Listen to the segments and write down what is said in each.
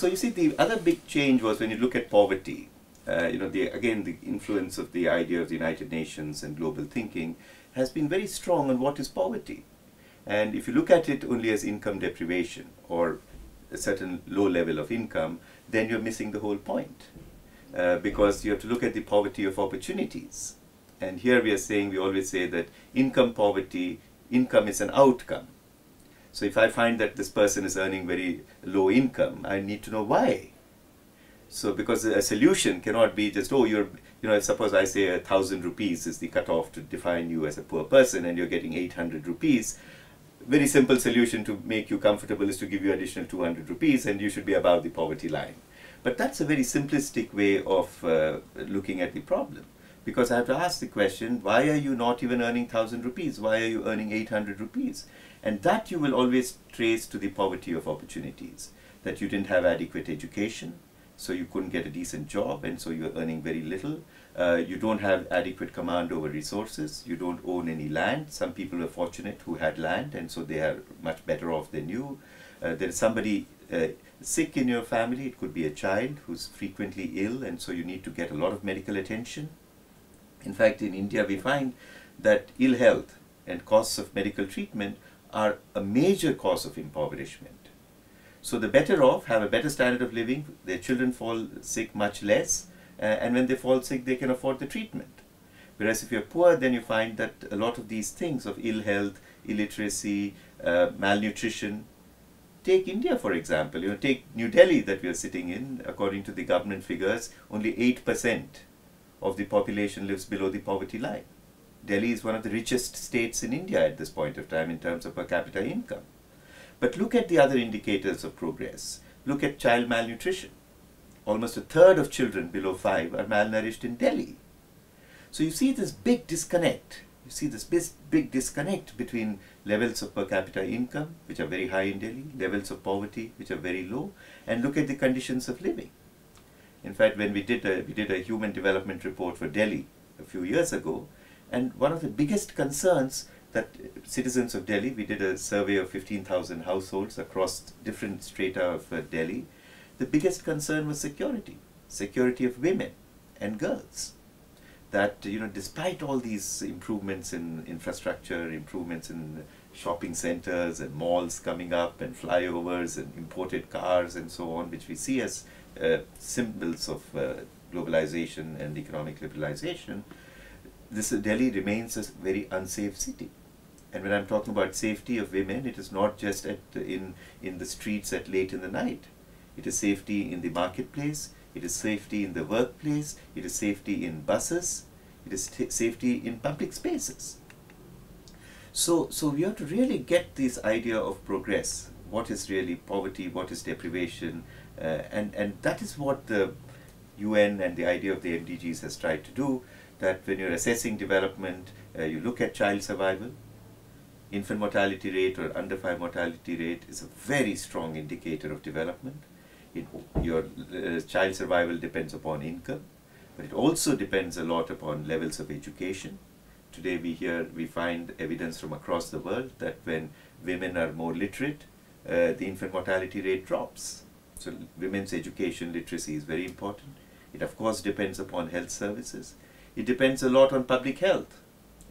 so you see, the other big change was when you look at poverty. Again, the influence of the idea of the United Nations and global thinking has been very strong on what is poverty. And if you look at it only as income deprivation or a certain low level of income, then you're missing the whole point. Because you have to look at the poverty of opportunities. And here we always say that income poverty, income is an outcome. So if I find that this person is earning very low income, I need to know why. So because a solution cannot be just, suppose I say 1,000 rupees is the cutoff to define you as a poor person and you're getting 800 rupees. Very simple solution to make you comfortable is to give you additional 200 rupees and you should be above the poverty line. But that's a very simplistic way of looking at the problem. Because I have to ask the question, why are you not even earning 1,000 rupees? Why are you earning 800 rupees? And that you will always trace to the poverty of opportunities. That you didn't have adequate education, so you couldn't get a decent job, and so you're earning very little. You don't have adequate command over resources. You don't own any land. Some people were fortunate who had land, and so they are much better off than you. There is somebody sick in your family. It could be a child who's frequently ill, and so you need to get a lot of medical attention. In fact, in India, we find that ill health and costs of medical treatment are a major cause of impoverishment. So the better off have a better standard of living, their children fall sick much less, and when they fall sick, they can afford the treatment. Whereas if you're poor, then you find that a lot of these things of ill health, illiteracy, malnutrition. Take India, for example. Take New Delhi that we are sitting in. According to the government figures, only 8% of the population lives below the poverty line. Delhi is one of the richest states in India at this point of time in terms of per capita income. But look at the other indicators of progress. Look at child malnutrition. Almost a third of children below 5 are malnourished in Delhi. So you see this big disconnect. You see this big disconnect between levels of per capita income, which are very high in Delhi, levels of poverty, which are very low, and look at the conditions of living. In fact, when we did a human development report for Delhi a few years ago, and one of the biggest concerns that citizens of Delhi, we did a survey of 15,000 households across different strata of Delhi, the biggest concern was security of women and girls. That, despite all these improvements in infrastructure, improvements in shopping centers and malls coming up and flyovers and imported cars and so on, which we see as symbols of globalization and economic liberalization, Delhi remains a very unsafe city. And when I'm talking about safety of women, it is not just in the streets at late in the night. It is safety in the marketplace, it is safety in the workplace, it is safety in buses, it is safety in public spaces. So we have to really get this idea of progress. What is really poverty, what is deprivation, and that is what the UN and the idea of the MDGs has tried to do, that when you're assessing development, you look at child survival. Infant mortality rate or under 5 mortality rate is a very strong indicator of development. Your child survival depends upon income, but it also depends a lot upon levels of education. Today we find evidence from across the world that when women are more literate, the infant mortality rate drops. So women's education literacy is very important. It of course depends upon health services. It depends a lot on public health.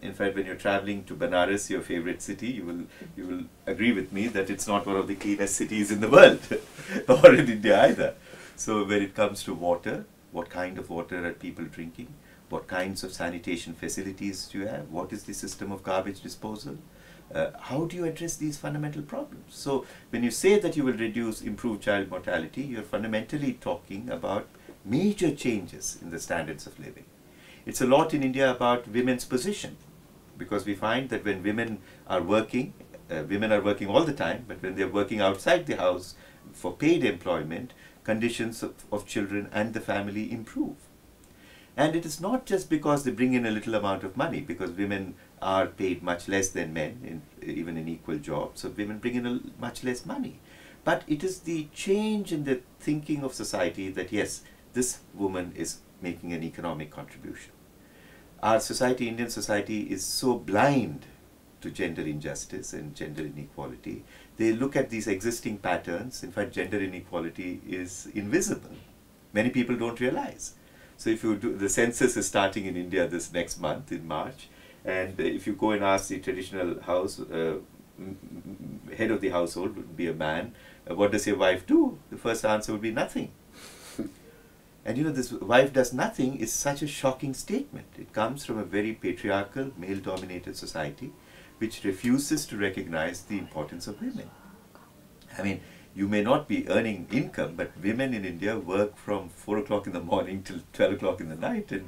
In fact, when you're traveling to Benares, your favorite city, you will agree with me that it's not one of the cleanest cities in the world, or in India either. So when it comes to water, what kind of water are people drinking? What kinds of sanitation facilities do you have? What is the system of garbage disposal? How do you address these fundamental problems? So when you say that you will improve child mortality, you're fundamentally talking about major changes in the standards of living. It's a lot in India about women's position, because we find that when women are working all the time, but when they're working outside the house for paid employment, conditions of children and the family improve. And it is not just because they bring in a little amount of money, because women are paid much less than men, even in equal jobs, so women bring in much less money. But it is the change in the thinking of society that yes, this woman is making an economic contribution. Our society, Indian society, is so blind to gender injustice and gender inequality. They look at these existing patterns. In fact, gender inequality is invisible. Many people don't realize. So if you do, the census is starting in India this next month in March, and if you go and ask the traditional house, head of the household would be a man, what does your wife do? The first answer would be nothing. And you know, this wife does nothing is such a shocking statement. It comes from a very patriarchal, male-dominated society which refuses to recognize the importance of women. I mean, you may not be earning income, but women in India work from 4 o'clock in the morning till 12 o'clock in the night and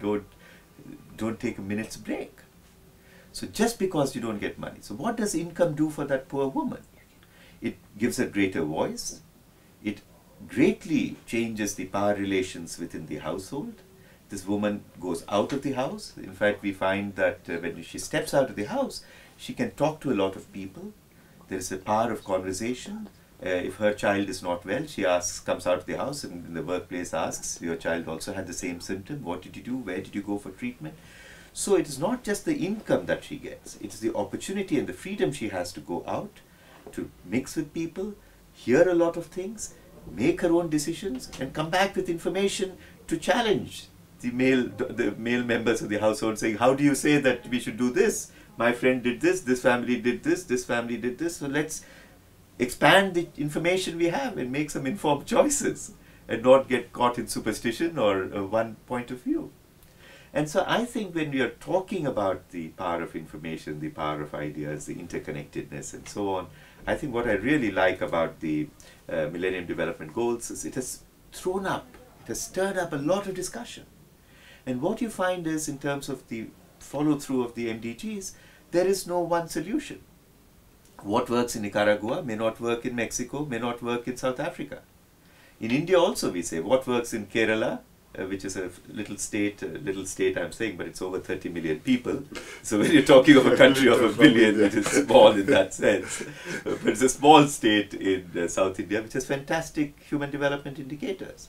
don't take a minute's break. So just because you don't get money. So what does income do for that poor woman? It gives her greater voice. It greatly changes the power relations within the household. This woman goes out of the house. In fact, we find that when she steps out of the house, she can talk to a lot of people. There is a power of conversation. If her child is not well, she comes out of the house and in the workplace asks, your child also had the same symptom. What did you do? Where did you go for treatment? So it is not just the income that she gets. It is the opportunity and the freedom she has to go out, to mix with people, hear a lot of things, make her own decisions, and come back with information to challenge the male members of the household, saying, how do you say that we should do this? My friend did this family did this family did this. So let's expand the information we have and make some informed choices and not get caught in superstition or one point of view. And so I think when we are talking about the power of information, the power of ideas, the interconnectedness and so on, I think what I really like about the Millennium Development Goals is it has thrown up, it has stirred up a lot of discussion. And what you find is, in terms of the follow-through of the MDGs, there is no one solution. What works in Nicaragua may not work in Mexico, may not work in South Africa. In India also we say, what works in Kerala, which is a little state I'm saying, but it's over 30 million people. So when you're talking of a country of 1 billion, it is small in that sense. But it's a small state in South India, which has fantastic human development indicators.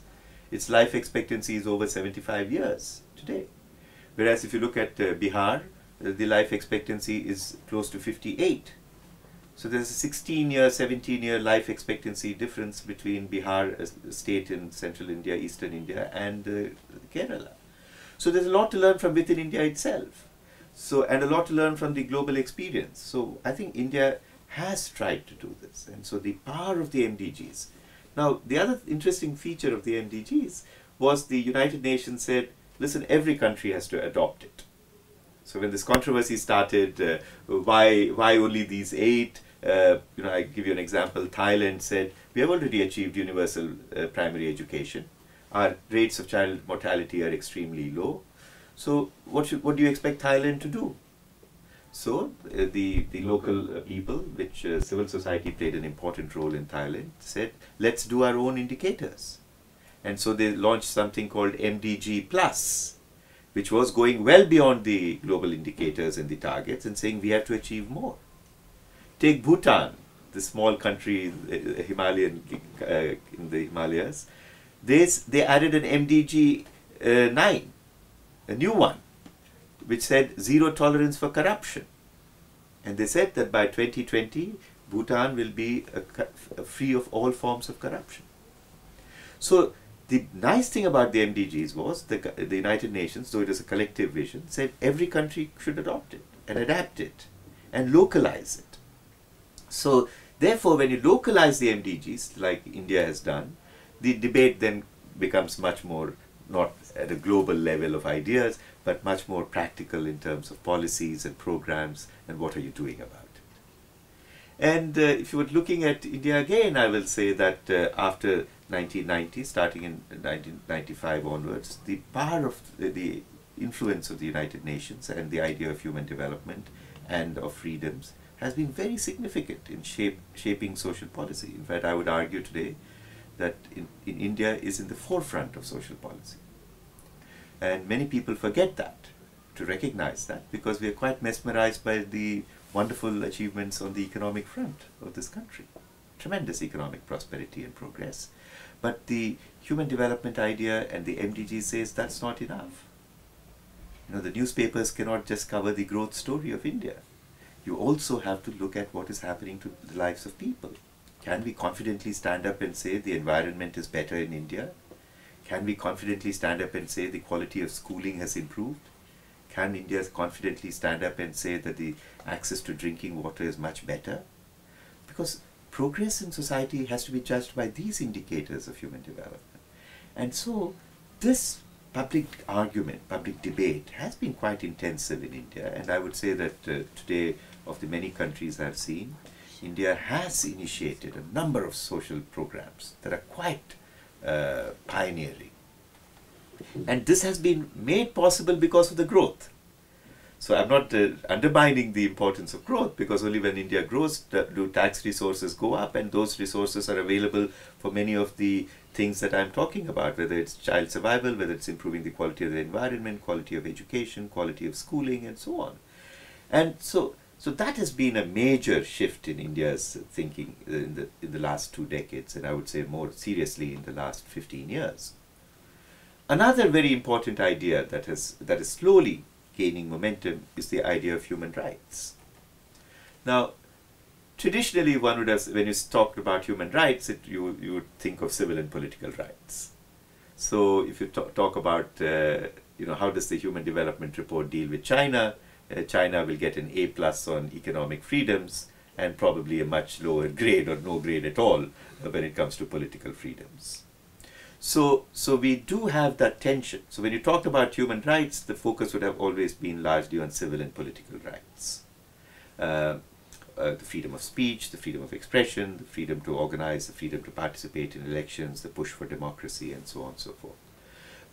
Its life expectancy is over 75 years today. Whereas if you look at Bihar, the life expectancy is close to 58. So there's a 16-year, 17-year life expectancy difference between Bihar, a state in central India, eastern India, and Kerala. So there's a lot to learn from within India itself. So, and a lot to learn from the global experience. So I think India has tried to do this. And so the power of the MDGs. Now, the other interesting feature of the MDGs was the United Nations said, listen, every country has to adopt it. So when this controversy started, why only these 8? I give you an example. Thailand said, we have already achieved universal primary education. Our rates of child mortality are extremely low. So what do you expect Thailand to do? So the local people, which civil society played an important role in Thailand, said, let's do our own indicators. And so they launched something called MDG Plus, which was going well beyond the global indicators and the targets and saying we have to achieve more. Take Bhutan, the small country in the Himalayas. They added an MDG 9, a new one, which said zero tolerance for corruption. And they said that by 2020, Bhutan will be free of all forms of corruption. So the nice thing about the MDGs was the United Nations, though it is a collective vision, said every country should adopt it and adapt it and localize it. So therefore, when you localize the MDGs, like India has done, the debate then becomes much more, not at a global level of ideas, but much more practical in terms of policies and programs and what are you doing about it. And if you were looking at India again, I will say that after 1990, starting in 1995 onwards, the power of the influence of the United Nations and the idea of human development and of freedoms has been very significant in shaping social policy. In fact, I would argue today that in India is in the forefront of social policy. And many people forget that, to recognize that, because we are quite mesmerized by the wonderful achievements on the economic front of this country. Tremendous economic prosperity and progress. But the human development idea and the MDG says that's not enough. You know, the newspapers cannot just cover the growth story of India. you also have to look at what is happening to the lives of people. Can we confidently stand up and say the environment is better in India? Can we confidently stand up and say the quality of schooling has improved? Can India confidently stand up and say that the access to drinking water is much better? Because progress in society has to be judged by these indicators of human development. And so this public argument, public debate has been quite intensive in India, and I would say that today, of the many countries I've seen, India has initiated a number of social programs that are quite pioneering. And this has been made possible because of the growth. So I'm not undermining the importance of growth, because only when India grows do tax resources go up, and those resources are available for many of the things that I'm talking about, whether it's child survival, whether it's improving the quality of the environment, quality of education, quality of schooling, and so on. And so that has been a major shift in India's thinking in the last 2 decades, and I would say more seriously in the last 15 years. Another very important idea that is slowly gaining momentum is the idea of human rights. Now, traditionally, one would have, when you talked about human rights, you would think of civil and political rights. So, if you talk about, how does the Human Development Report deal with China? China will get an A+ on economic freedoms, and probably a much lower grade or no grade at all when it comes to political freedoms. So we do have that tension. So when you talk about human rights, the focus would have always been largely on civil and political rights. The freedom of speech, the freedom of expression, the freedom to organize, the freedom to participate in elections, the push for democracy, and so on and so forth.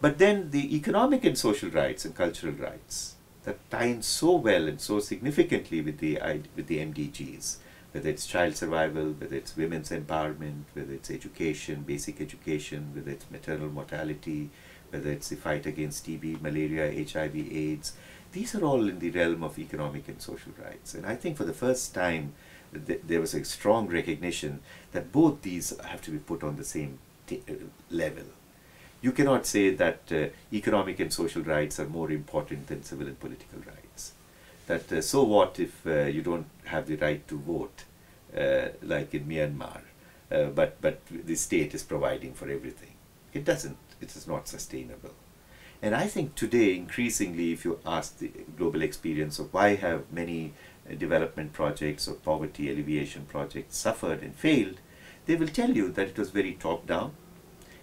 But then the economic and social rights and cultural rights that tie in so well and so significantly with the MDGs, whether it's child survival, whether it's women's empowerment, whether it's education, basic education, whether it's maternal mortality, whether it's the fight against TB, malaria, HIV, AIDS. These are all in the realm of economic and social rights. And I think for the first time, there was a strong recognition that both these have to be put on the same level. You cannot say that economic and social rights are more important than civil and political rights. That so what if you don't have the right to vote, like in Myanmar, but the state is providing for everything. It is not sustainable. And I think today, increasingly, if you ask the global experience of why have many development projects or poverty alleviation projects suffered and failed, they will tell you that it was very top-down.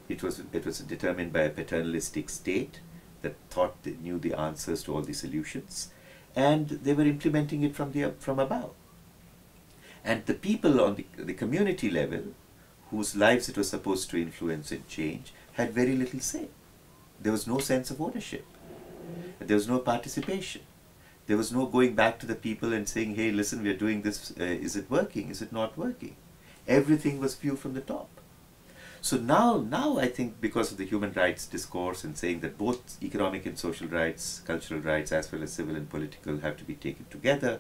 It was determined by a paternalistic state that thought they knew the answers to all the solutions, and they were implementing it from above. And the people on the community level, whose lives it was supposed to influence and change, had very little say. There was no sense of ownership. There was no participation. There was no going back to the people and saying, hey, listen, we are doing this, is it working, is it not working? Everything was viewed from the top. So now I think, because of the human rights discourse and saying that both economic and social rights, cultural rights, as well as civil and political have to be taken together,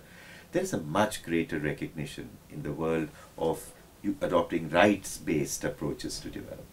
there is a much greater recognition in the world of adopting rights-based approaches to development.